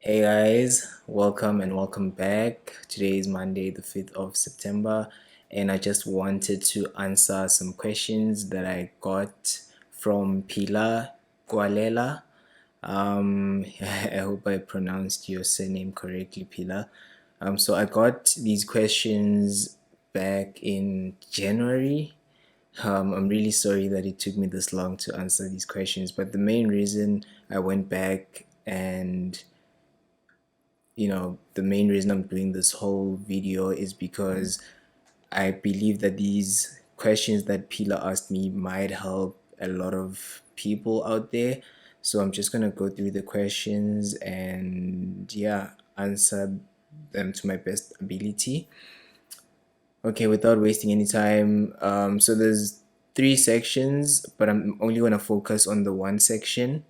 Hey guys, welcome and welcome back. Today is Monday, the 5th of September, and I just wanted to answer some questions that I got from Phila. I hope I pronounced your surname correctly, Phila. So I got these questions back in January. I'm really sorry that it took me this long to answer these questions, but the main reason I went back and the main reason I'm doing this whole video is because I believe that these questions that Pila asked me might help a lot of people out there. So I'm just gonna go through the questions and yeah, answer them to my best ability. Okay, without wasting any time, so there's three sections, but I'm only gonna focus on the one section,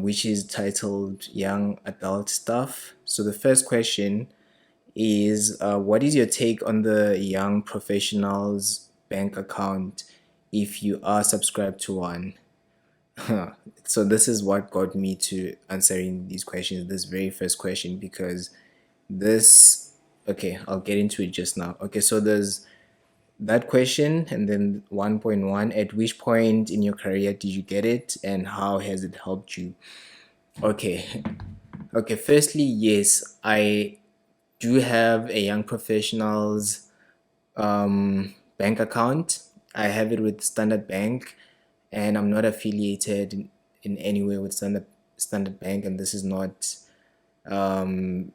which is titled Young Adult Stuff. So the first question is what is your take on the young professionals bank account if you are subscribed to one? So this is what got me to answering these questions, this very first question, because this, okay, I'll get into it just now. Okay, so there's that question, and then 1.1, at which point in your career did you get it and how has it helped you? Okay. Okay, firstly, yes, I do have a young professionals bank account. I have it with Standard Bank, and I'm not affiliated in any way with Standard Bank, and this is not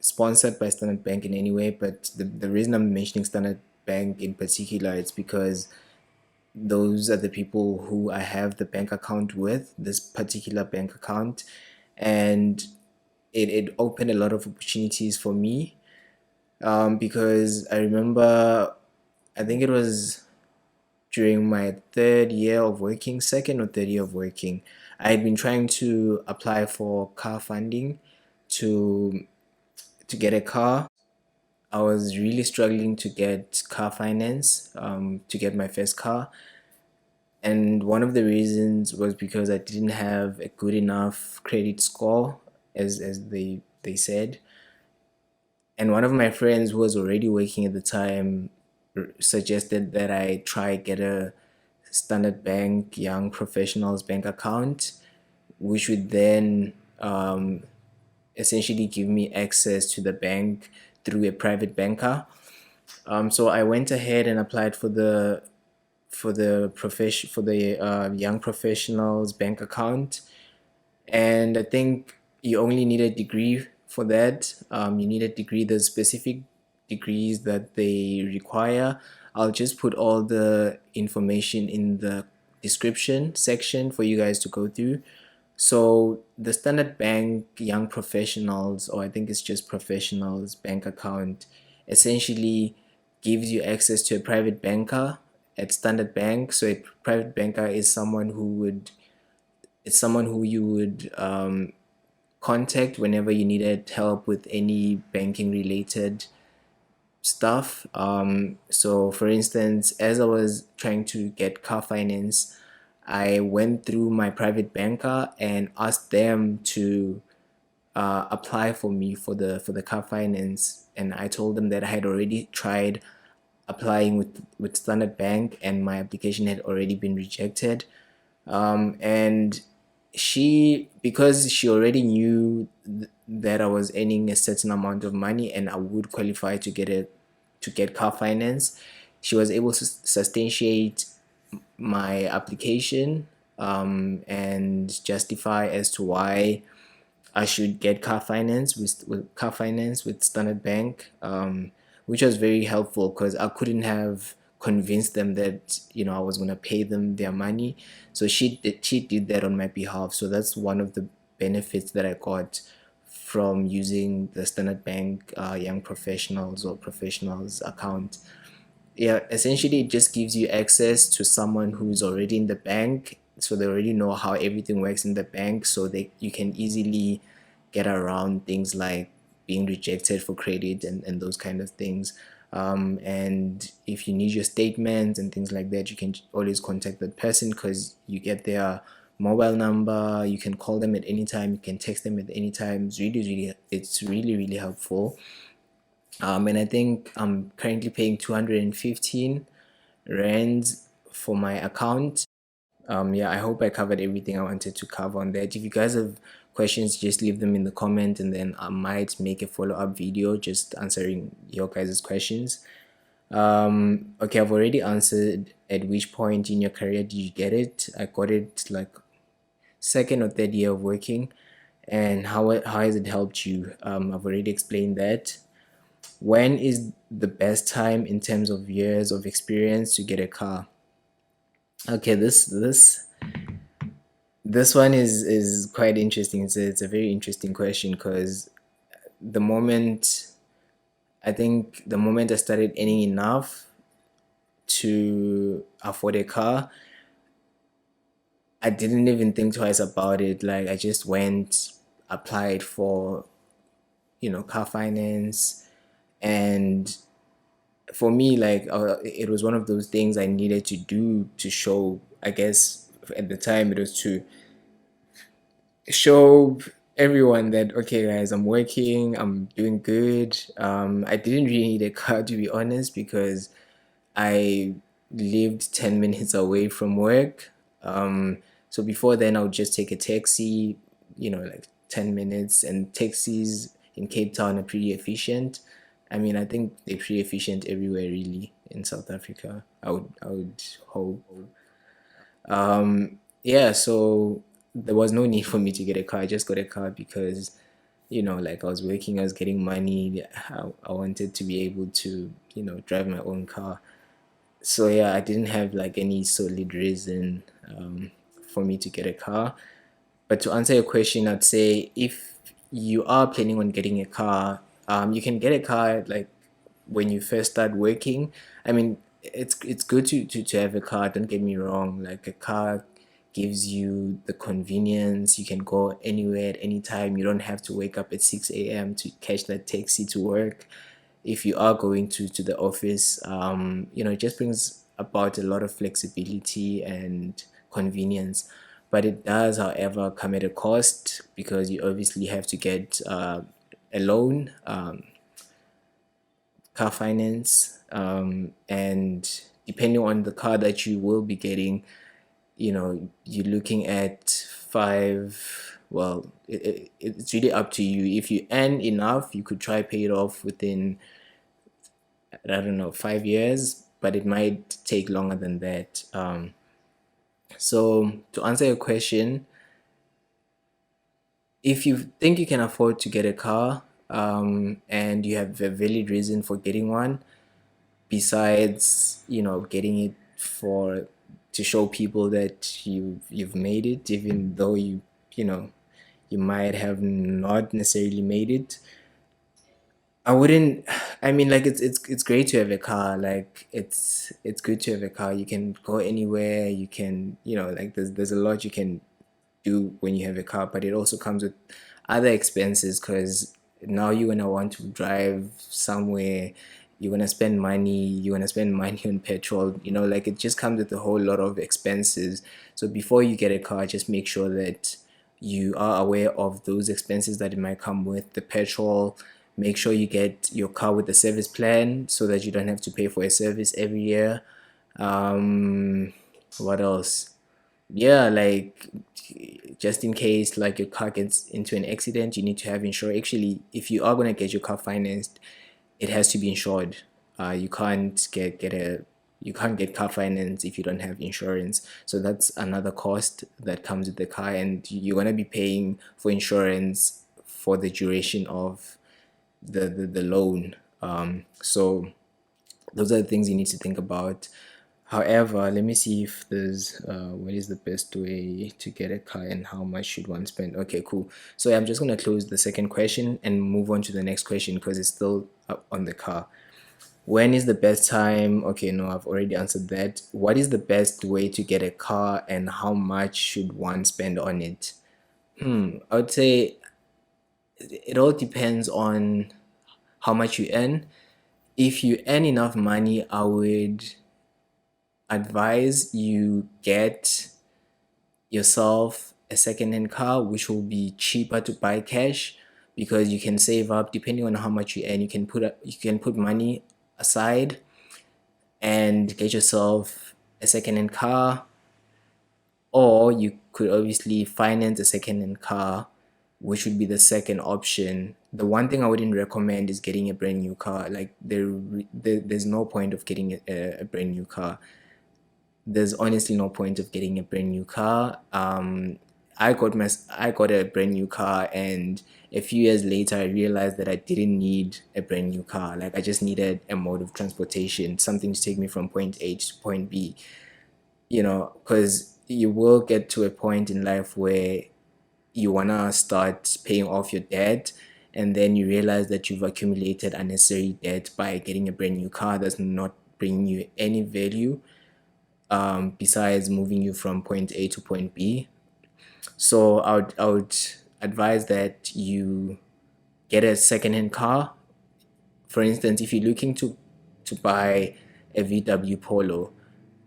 sponsored by Standard Bank in any way. But the reason I'm mentioning Standard Bank in particular, it's because those are the people who I have the bank account with, this particular bank account, and it opened a lot of opportunities for me, because I remember, I think it was during my third year of working, second or third year of working, I had been trying to apply for car funding to get a car. I was really struggling to get car finance, to get my first car, and one of the reasons was because I didn't have a good enough credit score, as they said. And one of my friends who was already working at the time suggested that I try get a Standard Bank Young Professionals bank account, which would then essentially give me access to the bank through a private banker. So I went ahead and applied for the Young Professionals bank account, and I think you only need a degree for that. You need a degree, the specific degrees that they require. I'll just put all the information in the description section for you guys to go through. So the Standard Bank Young Professionals, or I think it's just Professionals bank account, essentially gives you access to a private banker at Standard Bank. So a private banker is someone who would it's someone who you would contact whenever you needed help with any banking related stuff. So for instance, as I was trying to get car finance, I went through my private banker and asked them to apply for me for the car finance, and I told them that I had already tried applying with Standard Bank and my application had already been rejected. And because she already knew that I was earning a certain amount of money and I would qualify to get car finance, she was able to substantiate my application, and justify as to why I should get car finance with Standard Bank, which was very helpful because I couldn't have convinced them that I was gonna pay them their money. So she did that on my behalf. So that's one of the benefits that I got from using the Standard Bank Young Professionals or Professionals account. Yeah, essentially it just gives you access to someone who's already in the bank, so they already know how everything works in the bank, so you can easily get around things like being rejected for credit and those kind of things. And if you need your statements and things like that, you can always contact that person because you get their mobile number. You can call them at any time. You can text them at any time. It's really, really helpful. And I think I'm currently paying 215 rands for my account. Yeah, I hope I covered everything I wanted to cover on that. If you guys have questions, just leave them in the comment, and then I might make a follow-up video just answering your guys' questions. Okay, I've already answered at which point in your career did you get it. I got it like second or third year of working. And how has it helped you? I've already explained that. When is the best time in terms of years of experience to get a car? Okay, this one is quite interesting. It's a very interesting question because the moment I think the moment I started earning enough to afford a car, I didn't even think twice about it. Like I just went, applied for, car finance, and for me, like it was one of those things I needed to do to show. I guess at the time it was to show everyone that okay, guys, I'm working, I'm doing good. I didn't really need a car to be honest because I lived 10 minutes away from work. So before then, I would just take a taxi, like 10 minutes, and taxis in Cape Town are pretty efficient. I mean, I think they're pretty efficient everywhere, really, in South Africa. I would hope. Yeah, so there was no need for me to get a car. I just got a car because, like I was working, I was getting money. I wanted to be able to, drive my own car. So yeah, I didn't have like any solid reason for me to get a car. But to answer your question, I'd say if you are planning on getting a car, you can get a car like when you first start working. I mean, it's good to have a car. Don't get me wrong. Like a car gives you the convenience. You can go anywhere at any time. You don't have to wake up at 6 a.m. to catch that taxi to work. If you are going to the office, it just brings about a lot of flexibility and convenience. But it does, however, come at a cost because you obviously have to get a loan, car finance, and depending on the car that you will be getting, you're looking at five. Well, it's really up to you. If you earn enough, you could try pay it off within, I don't know, 5 years, but it might take longer than that. So to answer your question, if you think you can afford to get a car, and you have a valid reason for getting one, besides getting it for to show people that you've made it, even though you know you might have not necessarily made it. I wouldn't. I mean, like it's great to have a car. Like it's good to have a car. You can go anywhere. You can like there's a lot you can do when you have a car, but it also comes with other expenses because now you're gonna want to drive somewhere. You're gonna spend money on petrol. Like it just comes with a whole lot of expenses. So before you get a car, just make sure that you are aware of those expenses that it might come with the petrol. Make sure you get your car with a service plan so that you don't have to pay for a service every year. um what else? Yeah, like just in case like your car gets into an accident, you need to have insurance. Actually, if you are going to get your car financed, it has to be insured. You can't get car finance if you don't have insurance. So that's another cost that comes with the car, and you're going to be paying for insurance for the duration of the loan. So those are the things you need to think about. However, let me see if there's what is the best way to get a car and how much should one spend. Okay, cool. So yeah, I'm just gonna close the second question and move on to the next question because it's still up on the car. When is the best time? Okay, no, I've already answered that. What is the best way to get a car and how much should one spend on it? I would say it all depends on how much you earn. If you earn enough money, I would advise you get yourself a second-hand car, which will be cheaper to buy cash because you can save up depending on how much you earn. You can put money aside and get yourself a second-hand car, or you could obviously finance a second-hand car, which would be the second option. The one thing I wouldn't recommend is getting a brand new car. Like there's no point of getting a brand new car. There's honestly no point of getting a brand new car. I got a brand new car, and a few years later I realized that I didn't need a brand new car. Like I just needed a mode of transportation, something to take me from point A to point B. Because you will get to a point in life where you wanna start paying off your debt, and then you realize that you've accumulated unnecessary debt by getting a brand new car that's not bringing you any value, besides moving you from point A to point B. So I would advise that you get a second-hand car. For instance, if you're looking to buy a VW Polo,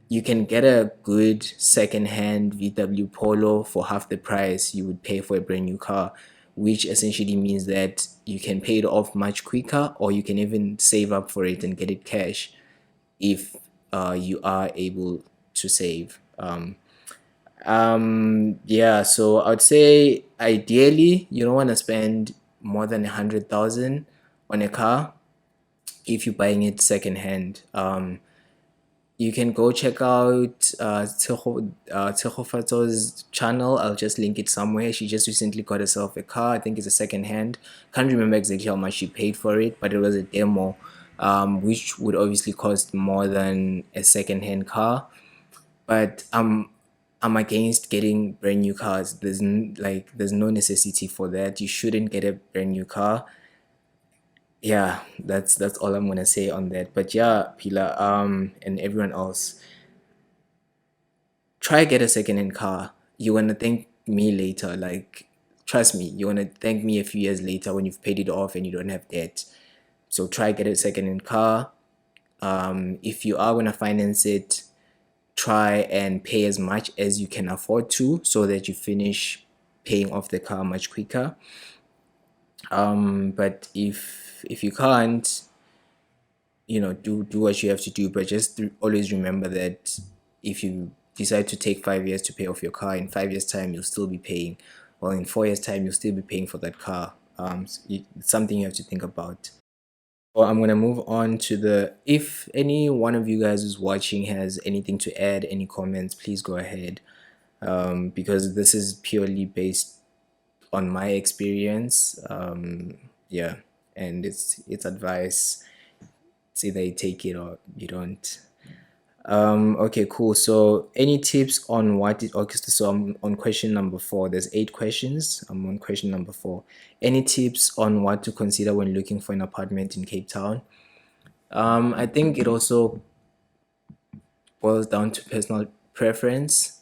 you can get a good second-hand VW Polo for half the price you would pay for a brand new car, which essentially means that you can pay it off much quicker, or you can even save up for it and get it cash if you are able to save. Yeah, so I would say ideally you don't want to spend more than 100,000 on a car if you're buying it secondhand. You can go check out Tshegofatso's channel. I'll just link it somewhere. She just recently got herself a car. I think it's a second hand. Can't remember exactly how much she paid for it, but it was a demo, which would obviously cost more than a second hand car. But I'm against getting brand new cars. There's no necessity for that. You shouldn't get a brand new car. Yeah, that's all I'm gonna say on that. But yeah, Pila, and everyone else, try get a second-hand car. You wanna thank me later. Like, trust me, you wanna thank me a few years later when you've paid it off and you don't have debt. So try get a second-hand car. If you are gonna finance it, try and pay as much as you can afford to, so that you finish paying off the car much quicker. But if you can't, do what you have to do, but just always remember that if you decide to take 5 years to pay off your car, in 5 years time you'll still be paying, well, in 4 years time you'll still be paying for that car. It's something you have to think about. Well, I'm gonna move on to if any one of you guys who's watching has anything to add, any comments, please go ahead, because this is purely based on my experience. Yeah, and it's advice. It's either you take it or you don't. Okay, cool. So any tips on okay, so I'm on question number 4. There's 8 questions. I'm on question number 4. Any tips on what to consider when looking for an apartment in Cape Town? I think it also boils down to personal preference.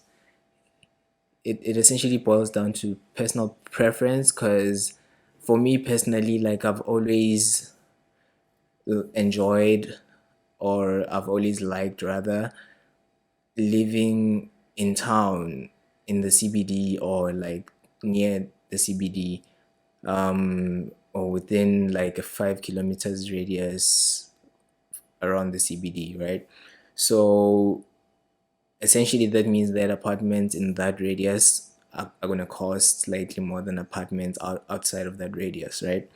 It essentially boils down to personal preference, because for me personally, like I've always enjoyed, or I've always liked rather, living in town, in the CBD, or like near the CBD, or within like a 5 kilometers radius around the CBD, right? So essentially that means that apartments in that radius are going to cost slightly more than apartments outside of that radius, right?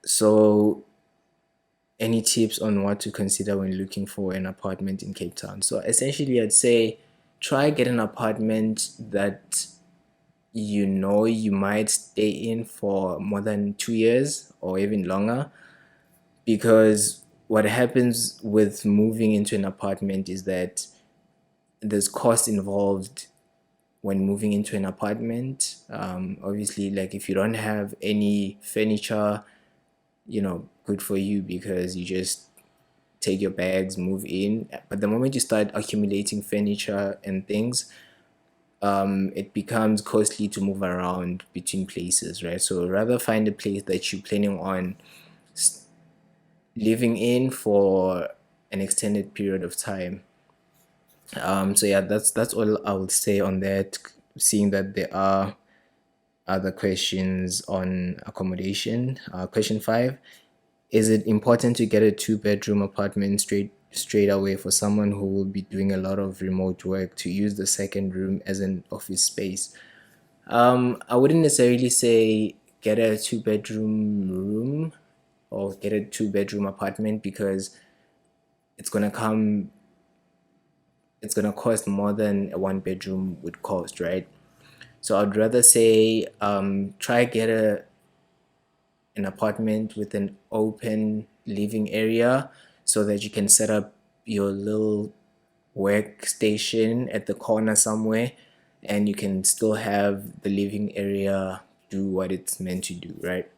So any tips on what to consider when looking for an apartment in Cape Town? So essentially I'd say try get an apartment that you might stay in for more than 2 years or even longer, because what happens with moving into an apartment is that there's cost involved when moving into an apartment. Obviously, like if you don't have any furniture, good for you, because you just take your bags, move in. But the moment you start accumulating furniture and things, it becomes costly to move around between places, right? So rather find a place that you're planning on living in for an extended period of time. So yeah, that's all I would say on that. seeing that there are other questions on accommodation. Question 5: is it important to get a two-bedroom apartment straight away for someone who will be doing a lot of remote work to use the second room as an office space? I wouldn't necessarily say get a two-bedroom room or get a two-bedroom apartment, because it's gonna come it's gonna cost more than a one bedroom would cost, right? So I'd rather say try get an apartment with an open living area so that you can set up your little workstation at the corner somewhere, and you can still have the living area do what it's meant to do, right?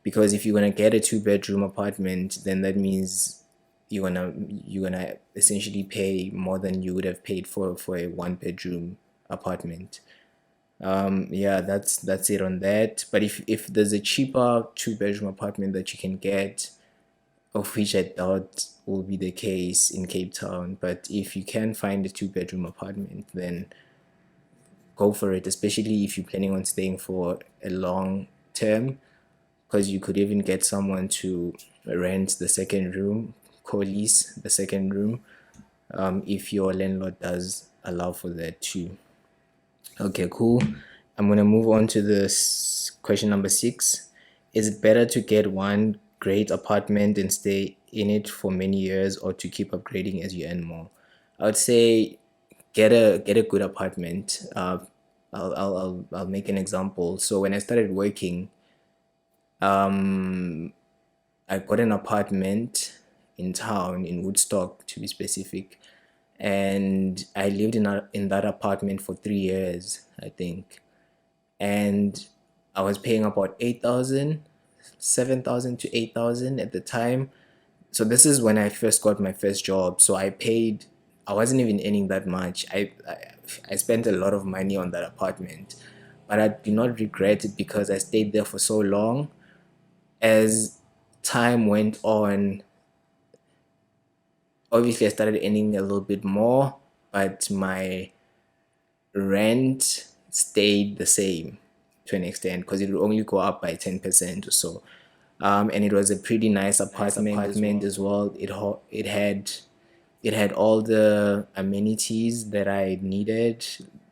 Because if you're gonna get a two-bedroom apartment, then that means you're gonna essentially pay more than you would have paid for a one-bedroom apartment. Yeah, that's it on that. But if there's a cheaper two-bedroom apartment that you can get, of which I doubt will be the case in Cape Town, but if you can find a two-bedroom apartment, then go for it, especially if you're planning on staying for a long term, because you could even get someone to rent the second room, co-lease the second room, if your landlord does allow for that too. Okay, cool. I'm gonna move on to this question number 6. Is it better to get one great apartment and stay in it for many years, or to keep upgrading as you earn more? I would say get a good apartment. I'll make an example. So when I started working, I got an apartment in town, in Woodstock to be specific, and I lived in that apartment for 3 years, I think, and I was paying about 8,000, 7,000 to 8,000 at the time. So this is when I first got my first job. So I wasn't even earning that much. I spent a lot of money on that apartment, but I do not regret it because I stayed there for so long. As time went on, obviously I started earning a little bit more, but my rent stayed the same to an extent, because it would only go up by 10% or so. And it was a pretty nice apartment as well. It had all the amenities that I needed.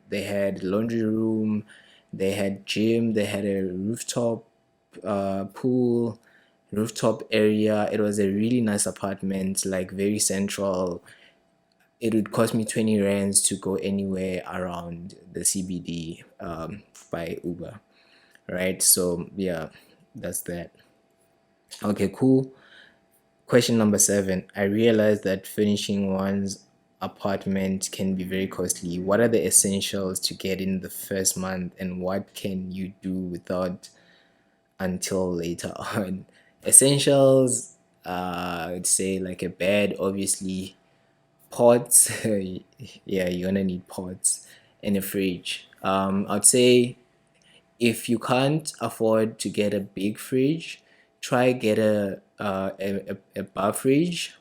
They had laundry room, they had gym, they had a rooftop pool, rooftop area. It was a really nice apartment, like very central. It would cost me 20 rands to go anywhere around the CBD, by Uber, right? So yeah, that's that. Okay, cool. Question number 7. I realized that furnishing one's apartment can be very costly. What are the essentials to get in the first month, and what can you do without until later on? Essentials, I'd say like a bed, obviously, pots. Yeah, you're gonna need pots, and a fridge. I'd say if you can't afford to get a big fridge, try get a bar fridge.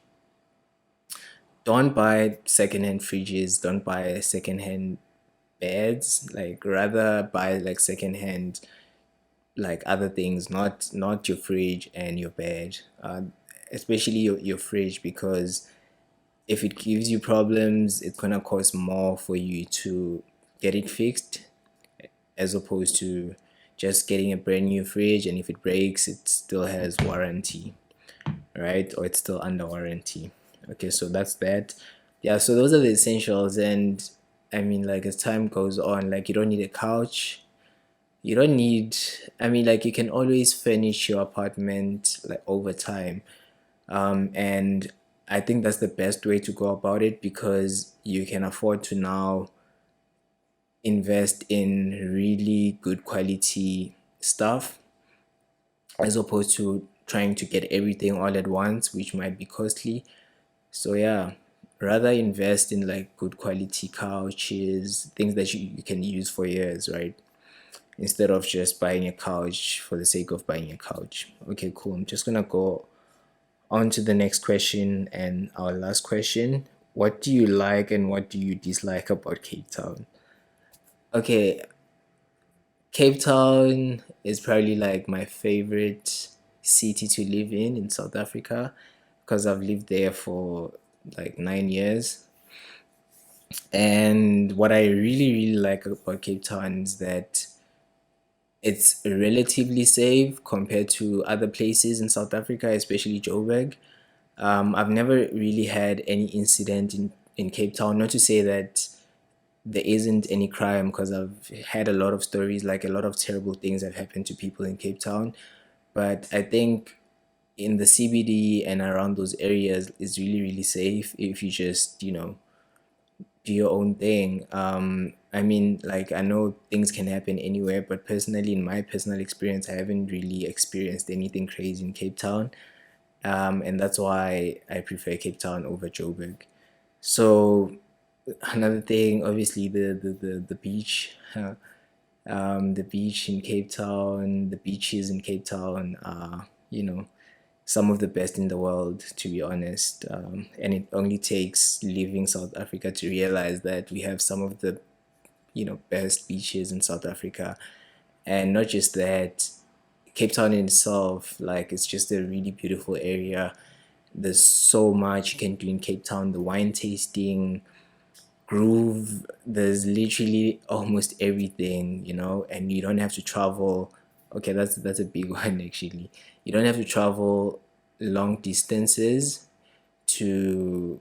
Don't buy secondhand fridges. Don't buy secondhand beds. Like rather buy like secondhand, like other things, not your fridge and your bed. Especially your fridge, because if it gives you problems, it's gonna cost more for you to get it fixed, as opposed to just getting a brand new fridge, and if it breaks, it still has warranty, right? Or it's still under warranty. Okay, so that's that. Yeah, so those are the essentials. And I mean, like, as time goes on, like, you don't need a couch. You don't need, I mean, like, you can always furnish your apartment like over time. And I think that's the best way to go about it, because you can afford to now invest in really good quality stuff, as opposed to trying to get everything all at once, which might be costly. So yeah, rather invest in like good quality couches, things that you can use for years, right? Instead of just buying a couch for the sake of buying a couch. Okay, cool. I'm just gonna go on to the next question, and our last question. What do you like and what do you dislike about Cape Town? Okay, Cape Town is probably like my favorite city to live in South Africa because I've lived there for like 9 years. And what I really like about Cape Town is that it's relatively safe compared to other places in South Africa, especially Joburg. I've never really had any incident in Cape Town. Not to say that there isn't any crime, because I've had a lot of stories, like a lot of terrible things have happened to people in Cape Town. But I think in the CBD and around those areas is really, really safe if you just, do your own thing. I mean, like, I know things can happen anywhere, but personally, in my personal experience, I haven't really experienced anything crazy in Cape Town. And that's why I prefer Cape Town over Joburg. So another thing, obviously, the beach. The beach in Cape Town, the beaches in Cape Town are, some of the best in the world, to be honest. And it only takes leaving South Africa to realize that we have some of the, best beaches in South Africa. And not just that, Cape Town in itself, like, it's just a really beautiful area. There's so much you can do in Cape Town. The wine tasting, groove, there's literally almost everything, and you don't have to travel. Okay, that's a big one actually. You don't have to travel long distances to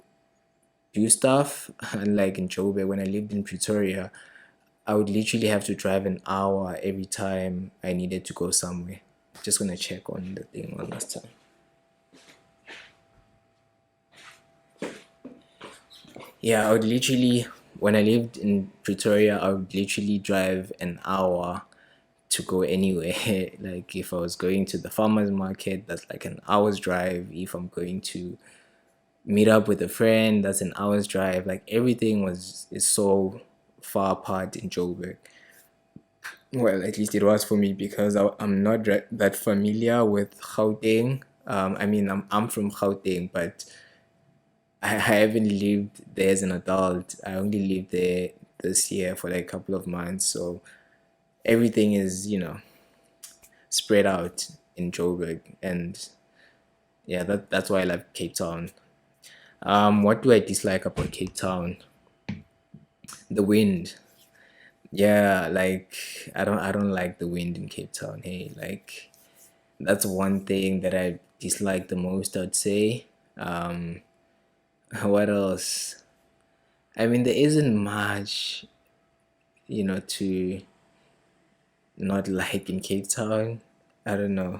do stuff. Unlike in Joburg, when I lived in Pretoria, I would literally have to drive an hour every time I needed to go somewhere. Just gonna check on the thing one last time. Yeah, I would literally, when I lived in Pretoria, I would literally drive an hour to go anywhere. Like if I was going to the farmer's market, that's like an hour's drive. If I'm going to meet up with a friend, that's an hour's drive. Like everything is so far apart in Joburg. Well, at least it was for me because I'm not that familiar with Gauteng. I mean, I'm from Gauteng, but I haven't lived there as an adult. I only lived there this year for like a couple of months. So everything is, spread out in Joburg. And yeah, that's why I love Cape Town. What do I dislike about Cape Town? The wind. Yeah, like I don't like the wind in Cape Town. Hey, like that's one thing that I dislike the most, I'd say. Um, what else? I mean, there isn't much, to not like in Cape Town. I don't know.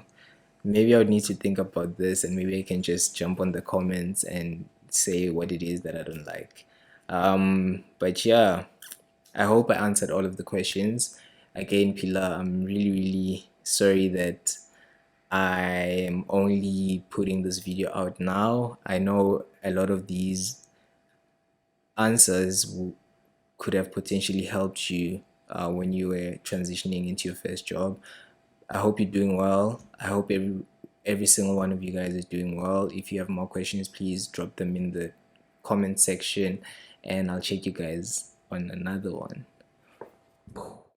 Maybe I would need to think about this, and maybe I can just jump on the comments and say what it is that I don't like. But yeah, I hope I answered all of the questions. Again, Pila, I'm really, really sorry that I am only putting this video out now. I know a lot of these answers could have potentially helped you when you were transitioning into your first job. I hope you're doing well. I hope every single one of you guys is doing well. If you have more questions, please drop them in the comment section, and I'll check you guys on another one.